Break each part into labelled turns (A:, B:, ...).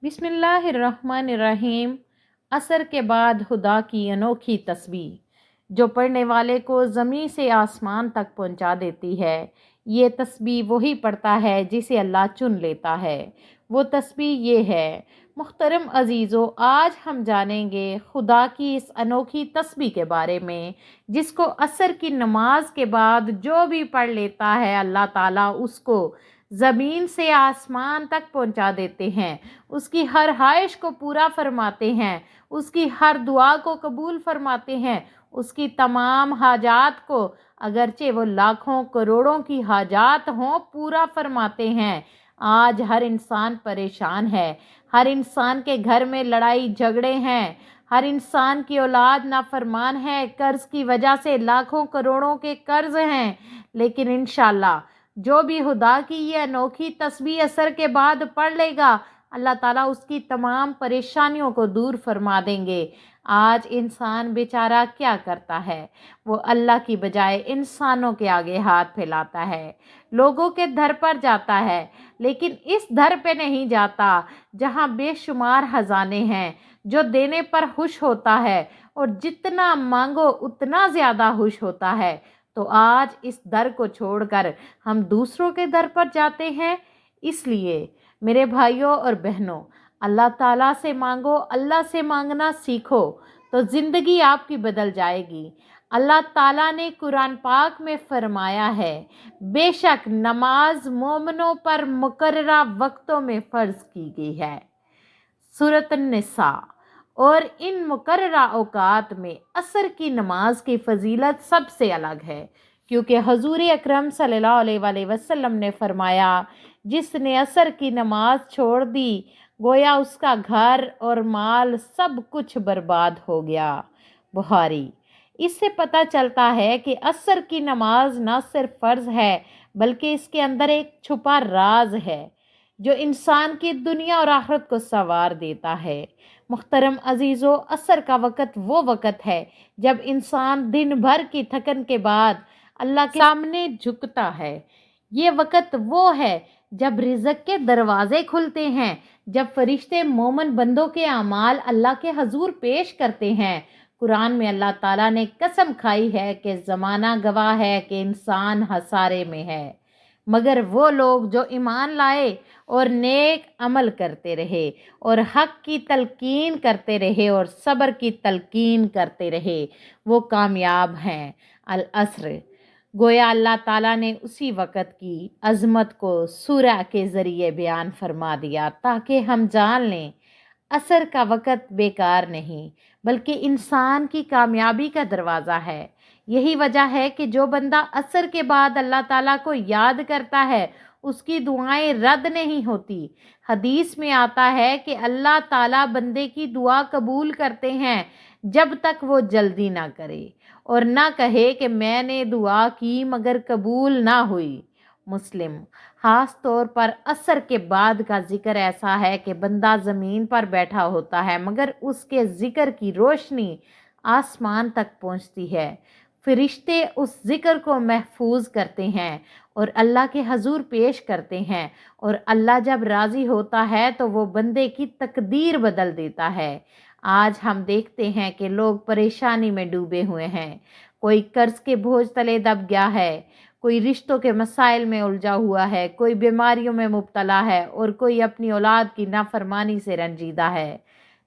A: بسم اللہ الرحمن الرحیم۔ عصر کے بعد خدا کی انوکھی تسبیح جو پڑھنے والے کو زمین سے آسمان تک پہنچا دیتی ہے۔ یہ تسبیح وہی پڑھتا ہے جسے اللہ چن لیتا ہے۔ وہ تسبیح یہ ہے۔ محترم عزیزو، آج ہم جانیں گے خدا کی اس انوکھی تسبیح کے بارے میں جس کو عصر کی نماز کے بعد جو بھی پڑھ لیتا ہے اللہ تعالیٰ اس کو زمین سے آسمان تک پہنچا دیتے ہیں، اس کی ہر خواہش کو پورا فرماتے ہیں، اس کی ہر دعا کو قبول فرماتے ہیں، اس کی تمام حاجات کو اگرچہ وہ لاکھوں کروڑوں کی حاجات ہوں پورا فرماتے ہیں۔ آج ہر انسان پریشان ہے، ہر انسان کے گھر میں لڑائی جھگڑے ہیں، ہر انسان کی اولاد نافرمان ہے، قرض کی وجہ سے لاکھوں کروڑوں کے قرض ہیں، لیکن انشاءاللہ جو بھی خدا کی یہ انوکھی تسبیح عصر کے بعد پڑھ لے گا اللہ تعالیٰ اس کی تمام پریشانیوں کو دور فرما دیں گے۔ آج انسان بیچارہ کیا کرتا ہے؟ وہ اللہ کی بجائے انسانوں کے آگے ہاتھ پھیلاتا ہے، لوگوں کے در پر جاتا ہے، لیکن اس در پہ نہیں جاتا جہاں بے شمار خزانے ہیں، جو دینے پر خوش ہوتا ہے اور جتنا مانگو اتنا زیادہ خوش ہوتا ہے۔ تو آج اس در کو چھوڑ کر ہم دوسروں کے در پر جاتے ہیں۔ اس لیے میرے بھائیوں اور بہنوں، اللہ تعالیٰ سے مانگو، اللہ سے مانگنا سیکھو تو زندگی آپ کی بدل جائے گی۔ اللہ تعالیٰ نے قرآن پاک میں فرمایا ہے، بے شک نماز مومنوں پر مقررہ وقتوں میں فرض کی گئی ہے، سورۃ النساء۔ اور ان مقررہ اوقات میں عصر کی نماز کی فضیلت سب سے الگ ہے، کیونکہ حضور اکرم صلی اللہ علیہ وآلہ وسلم نے فرمایا، جس نے عصر کی نماز چھوڑ دی گویا اس کا گھر اور مال سب کچھ برباد ہو گیا۔ بخاری۔ اس سے پتہ چلتا ہے کہ عصر کی نماز نہ صرف فرض ہے بلکہ اس کے اندر ایک چھپا راز ہے جو انسان کی دنیا اور آخرت کو سنوار دیتا ہے۔ محترم عزیزو، عصر کا وقت وہ وقت ہے جب انسان دن بھر کی تھکن کے بعد اللہ کے سامنے جھکتا ہے۔ یہ وقت وہ ہے جب رزق کے دروازے کھلتے ہیں، جب فرشتے مومن بندوں کے اعمال اللہ کے حضور پیش کرتے ہیں۔ قرآن میں اللہ تعالیٰ نے قسم کھائی ہے کہ زمانہ گواہ ہے کہ انسان خسارے میں ہے، مگر وہ لوگ جو ایمان لائے اور نیک عمل کرتے رہے اور حق کی تلقین کرتے رہے اور صبر کی تلقین کرتے رہے وہ کامیاب ہیں۔ العصر۔ گویا اللہ تعالیٰ نے اسی وقت کی عظمت کو سورہ کے ذریعے بیان فرما دیا تاکہ ہم جان لیں عصر کا وقت بیکار نہیں بلکہ انسان کی کامیابی کا دروازہ ہے۔ یہی وجہ ہے کہ جو بندہ عصر کے بعد اللہ تعالیٰ کو یاد کرتا ہے اس کی دعائیں رد نہیں ہوتی۔ حدیث میں آتا ہے کہ اللہ تعالیٰ بندے کی دعا قبول کرتے ہیں جب تک وہ جلدی نہ کرے اور نہ کہے کہ میں نے دعا کی مگر قبول نہ ہوئی۔ مسلم۔ خاص طور پر عصر کے بعد کا ذکر ایسا ہے کہ بندہ زمین پر بیٹھا ہوتا ہے مگر اس کے ذکر کی روشنی آسمان تک پہنچتی ہے، فرشتے اس ذکر کو محفوظ کرتے ہیں اور اللہ کے حضور پیش کرتے ہیں، اور اللہ جب راضی ہوتا ہے تو وہ بندے کی تقدیر بدل دیتا ہے۔ آج ہم دیکھتے ہیں کہ لوگ پریشانی میں ڈوبے ہوئے ہیں، کوئی قرض کے بوجھ تلے دب گیا ہے، کوئی رشتوں کے مسائل میں الجھا ہوا ہے، کوئی بیماریوں میں مبتلا ہے اور کوئی اپنی اولاد کی نافرمانی سے رنجیدہ ہے۔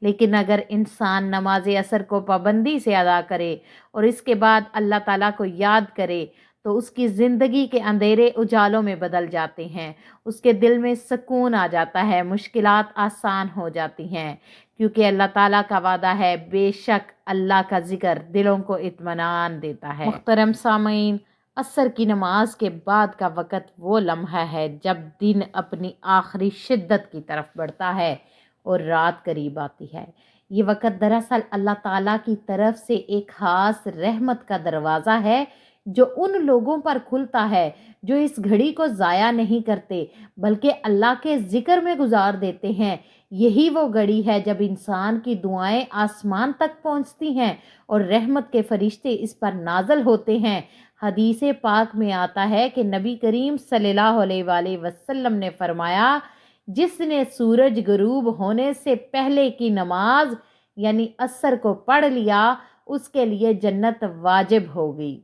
A: لیکن اگر انسان نماز عصر کو پابندی سے ادا کرے اور اس کے بعد اللہ تعالیٰ کو یاد کرے تو اس کی زندگی کے اندھیرے اجالوں میں بدل جاتے ہیں، اس کے دل میں سکون آ جاتا ہے، مشکلات آسان ہو جاتی ہیں، کیونکہ اللہ تعالیٰ کا وعدہ ہے بے شک اللہ کا ذکر دلوں کو اطمینان دیتا ہے۔ محترم سامعین، عصر کی نماز کے بعد کا وقت وہ لمحہ ہے جب دن اپنی آخری شدت کی طرف بڑھتا ہے اور رات قریب آتی ہے۔ یہ وقت دراصل اللہ تعالیٰ کی طرف سے ایک خاص رحمت کا دروازہ ہے جو ان لوگوں پر کھلتا ہے جو اس گھڑی کو ضائع نہیں کرتے بلکہ اللہ کے ذکر میں گزار دیتے ہیں۔ یہی وہ گھڑی ہے جب انسان کی دعائیں آسمان تک پہنچتی ہیں اور رحمت کے فرشتے اس پر نازل ہوتے ہیں۔ حدیث پاک میں آتا ہے کہ نبی کریم صلی اللہ علیہ وآلہ وسلم نے فرمایا، جس نے سورج غروب ہونے سے پہلے کی نماز یعنی عصر کو پڑھ لیا اس کے لیے جنت واجب ہو گئی۔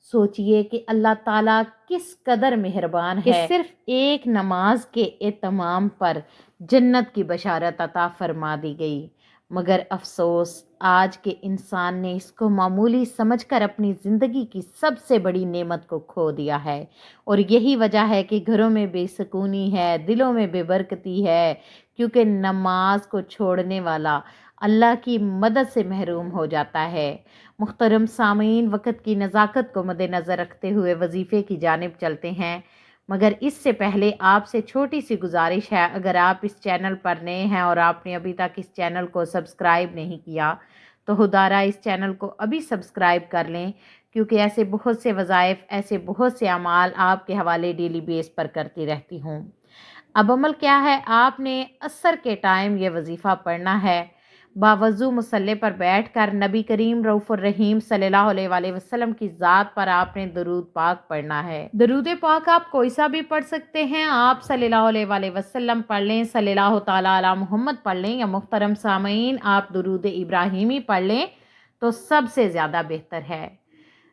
A: سوچئے کہ اللہ تعالیٰ کس قدر مہربان ہے کہ صرف ایک نماز کے اہتمام پر جنت کی بشارت عطا فرما دی گئی، مگر افسوس آج کے انسان نے اس کو معمولی سمجھ کر اپنی زندگی کی سب سے بڑی نعمت کو کھو دیا ہے، اور یہی وجہ ہے کہ گھروں میں بے سکونی ہے، دلوں میں بے برکتی ہے، کیونکہ نماز کو چھوڑنے والا اللہ کی مدد سے محروم ہو جاتا ہے۔ محترم سامعین، وقت کی نزاکت کو مد نظر رکھتے ہوئے وظیفے کی جانب چلتے ہیں، مگر اس سے پہلے آپ سے چھوٹی سی گزارش ہے، اگر آپ اس چینل پر نئے ہیں اور آپ نے ابھی تک اس چینل کو سبسکرائب نہیں کیا تو خدارا اس چینل کو ابھی سبسکرائب کر لیں، کیونکہ ایسے بہت سے وظائف، ایسے بہت سے اعمال آپ کے حوالے ڈیلی بیس پر کرتی رہتی ہوں۔ اب عمل کیا ہے؟ آپ نے عصر کے ٹائم یہ وظیفہ پڑھنا ہے۔ باوضو مصلی پر بیٹھ کر نبی کریم رؤوف الرحیم صلی اللہ علیہ وآلہ وسلم کی ذات پر آپ نے درود پاک پڑھنا ہے۔ درود پاک آپ کوئی سا بھی پڑھ سکتے ہیں، آپ صلی اللہ علیہ وآلہ وسلم پڑھ لیں، صلی اللہ تعالیٰ علی محمد پڑھ لیں، یا محترم سامعین آپ درود ابراہیمی پڑھ لیں تو سب سے زیادہ بہتر ہے۔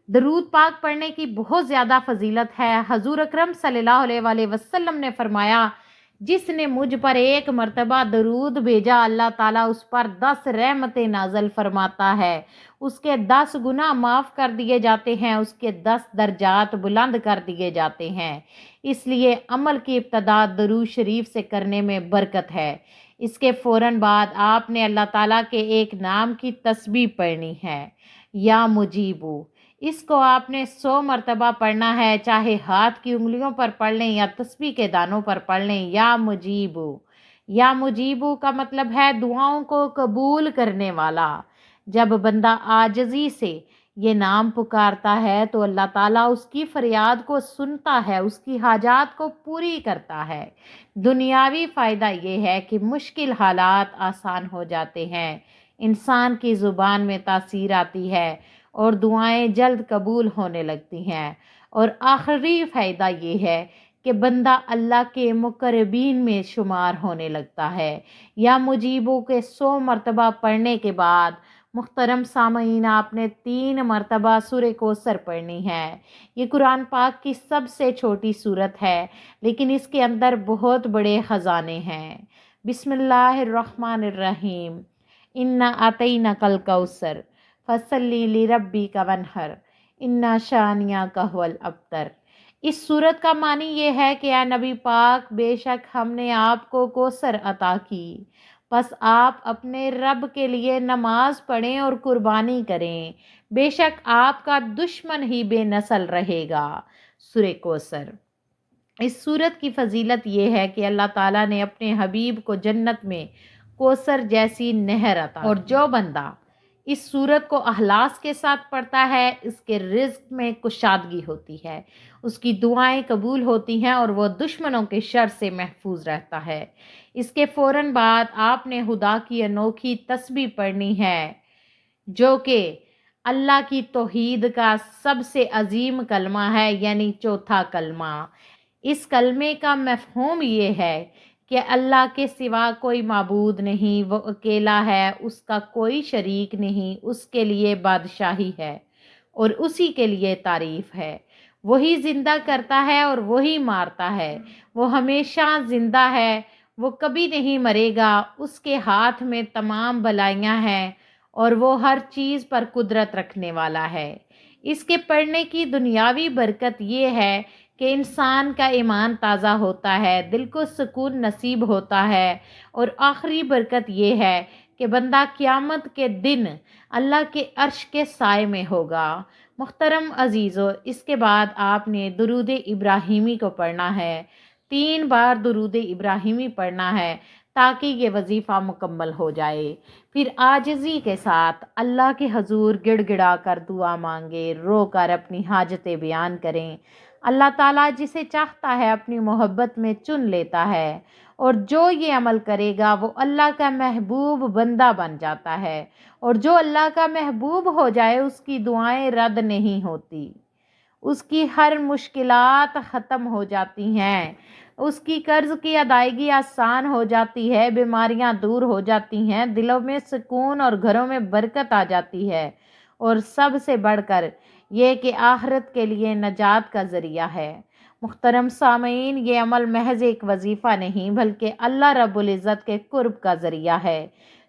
A: درود پاک پڑھنے کی بہت زیادہ فضیلت ہے۔ حضور اکرم صلی اللہ علیہ وآلہ وسلم نے فرمایا، جس نے مجھ پر ایک مرتبہ درود بھیجا اللہ تعالیٰ اس پر 10 رحمتیں نازل فرماتا ہے، اس کے 10 گناہ معاف کر دیے جاتے ہیں، اس کے 10 درجات بلند کر دیے جاتے ہیں۔ اس لیے عمل کی ابتدا درود شریف سے کرنے میں برکت ہے۔ اس کے فوراً بعد آپ نے اللہ تعالیٰ کے ایک نام کی تسبیح پڑھنی ہے، یا مجیبو۔ اس کو آپ نے 100 مرتبہ پڑھنا ہے، چاہے ہاتھ کی انگلیوں پر پڑھ لیں یا تسبیح کے دانوں پر پڑھ لیں۔ یا مجیبو، یا مجیبو کا مطلب ہے دعاؤں کو قبول کرنے والا۔ جب بندہ عاجزی سے یہ نام پکارتا ہے تو اللہ تعالیٰ اس کی فریاد کو سنتا ہے، اس کی حاجات کو پوری کرتا ہے۔ دنیاوی فائدہ یہ ہے کہ مشکل حالات آسان ہو جاتے ہیں، انسان کی زبان میں تاثیر آتی ہے اور دعائیں جلد قبول ہونے لگتی ہیں، اور آخری فائدہ یہ ہے کہ بندہ اللہ کے مقربین میں شمار ہونے لگتا ہے۔ یا مجیبوں کے 100 مرتبہ پڑھنے کے بعد محترم سامعین آپ نے 3 مرتبہ سورہ کوثر پڑھنی ہے۔ یہ قرآن پاک کی سب سے چھوٹی سورت ہے، لیکن اس کے اندر بہت بڑے خزانے ہیں۔ بسم اللہ الرحمن الرحیم، انا اعطیناک الکوثر فصلی لربک وانحر انا شانئک هو الابتر۔ اس سورت کا معنی یہ ہے کہ اے نبی پاک، بے شک ہم نے آپ کو کوثر عطا کی، پس آپ اپنے رب کے لیے نماز پڑھیں اور قربانی کریں، بے شک آپ کا دشمن ہی بے نسل رہے گا۔ سورہ کوثر۔ اس سورت کی فضیلت یہ ہے کہ اللہ تعالیٰ نے اپنے حبیب کو جنت میں کوثر جیسی نہر عطا کی، اور جو بندہ اس سورت کو اخلاص کے ساتھ پڑھتا ہے اس کے رزق میں کشادگی ہوتی ہے، اس کی دعائیں قبول ہوتی ہیں اور وہ دشمنوں کے شر سے محفوظ رہتا ہے۔ اس کے فوراً بعد آپ نے خدا کی انوکھی تسبیح پڑھنی ہے، جو کہ اللہ کی توحید کا سب سے عظیم کلمہ ہے، یعنی چوتھا کلمہ۔ اس کلمے کا مفہوم یہ ہے کہ اللہ کے سوا کوئی معبود نہیں، وہ اکیلا ہے، اس کا کوئی شریک نہیں، اس کے لیے بادشاہی ہے اور اسی کے لیے تعریف ہے۔ وہی زندہ کرتا ہے اور وہی مارتا ہے، وہ ہمیشہ زندہ ہے، وہ کبھی نہیں مرے گا، اس کے ہاتھ میں تمام بلائیاں ہیں اور وہ ہر چیز پر قدرت رکھنے والا ہے۔ اس کے پڑھنے کی دنیاوی برکت یہ ہے کہ انسان کا ایمان تازہ ہوتا ہے، دل کو سکون نصیب ہوتا ہے، اور آخری برکت یہ ہے کہ بندہ قیامت کے دن اللہ کے عرش کے سائے میں ہوگا۔ محترم عزیزو، اس کے بعد آپ نے درود ابراہیمی کو پڑھنا ہے، 3 بار درود ابراہیمی پڑھنا ہے تاکہ یہ وظیفہ مکمل ہو جائے۔ پھر عاجزی کے ساتھ اللہ کے حضور گڑ گڑا کر دعا مانگے، رو کر اپنی حاجتیں بیان کریں۔ اللہ تعالیٰ جسے چاہتا ہے اپنی محبت میں چن لیتا ہے، اور جو یہ عمل کرے گا وہ اللہ کا محبوب بندہ بن جاتا ہے، اور جو اللہ کا محبوب ہو جائے اس کی دعائیں رد نہیں ہوتی، اس کی ہر مشکلات ختم ہو جاتی ہیں۔ اس کی قرض کی ادائیگی آسان ہو جاتی ہے، بیماریاں دور ہو جاتی ہیں، دلوں میں سکون اور گھروں میں برکت آ جاتی ہے، اور سب سے بڑھ کر یہ کہ آخرت کے لیے نجات کا ذریعہ ہے۔ محترم سامعین، یہ عمل محض ایک وظیفہ نہیں بلکہ اللہ رب العزت کے قرب کا ذریعہ ہے۔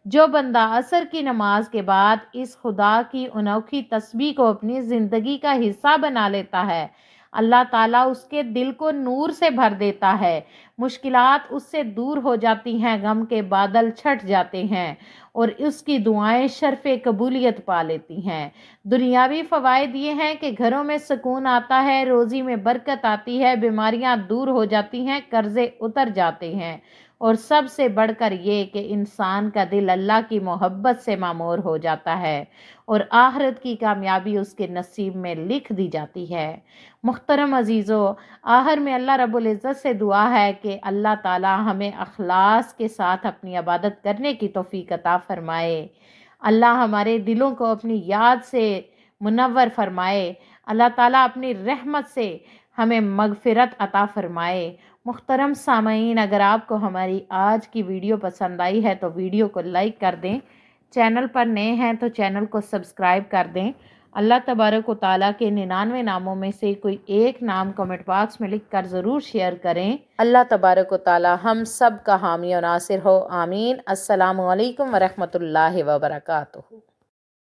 A: جو بندہ عصر کی نماز کے بعد اس خدا کی انوکھی تسبیح کو اپنی زندگی کا حصہ بنا لیتا ہے، اللہ تعالیٰ اس کے دل کو نور سے بھر دیتا ہے، مشکلات اس سے دور ہو جاتی ہیں، غم کے بادل چھٹ جاتے ہیں، اور اس کی دعائیں شرف قبولیت پا لیتی ہیں۔ دنیاوی فوائد یہ ہیں کہ گھروں میں سکون آتا ہے، روزی میں برکت آتی ہے، بیماریاں دور ہو جاتی ہیں، قرضے اتر جاتے ہیں، اور سب سے بڑھ کر یہ کہ انسان کا دل اللہ کی محبت سے معمور ہو جاتا ہے، اور آخرت کی کامیابی اس کے نصیب میں لکھ دی جاتی ہے۔ محترم عزیزو، آخر میں اللہ رب العزت سے دعا ہے کہ اللہ تعالی ہمیں اخلاص کے ساتھ اپنی عبادت کرنے کی توفیق عطا فرمائے۔ اللہ ہمارے دلوں کو اپنی یاد سے منور فرمائے۔ اللہ تعالیٰ اپنی رحمت سے ہمیں مغفرت عطا فرمائے۔ محترم سامعین، اگر آپ کو ہماری آج کی ویڈیو پسند آئی ہے تو ویڈیو کو لائک کر دیں، چینل پر نئے ہیں تو چینل کو سبسکرائب کر دیں۔ اللہ تبارک و تعالیٰ کے 99 ناموں میں سے کوئی ایک نام کمنٹ باکس میں لکھ کر ضرور شیئر کریں۔ اللہ تبارک و تعالیٰ ہم سب کا حامی و ناصر ہو، آمین۔ السلام علیکم ورحمۃ اللہ وبرکاتہ۔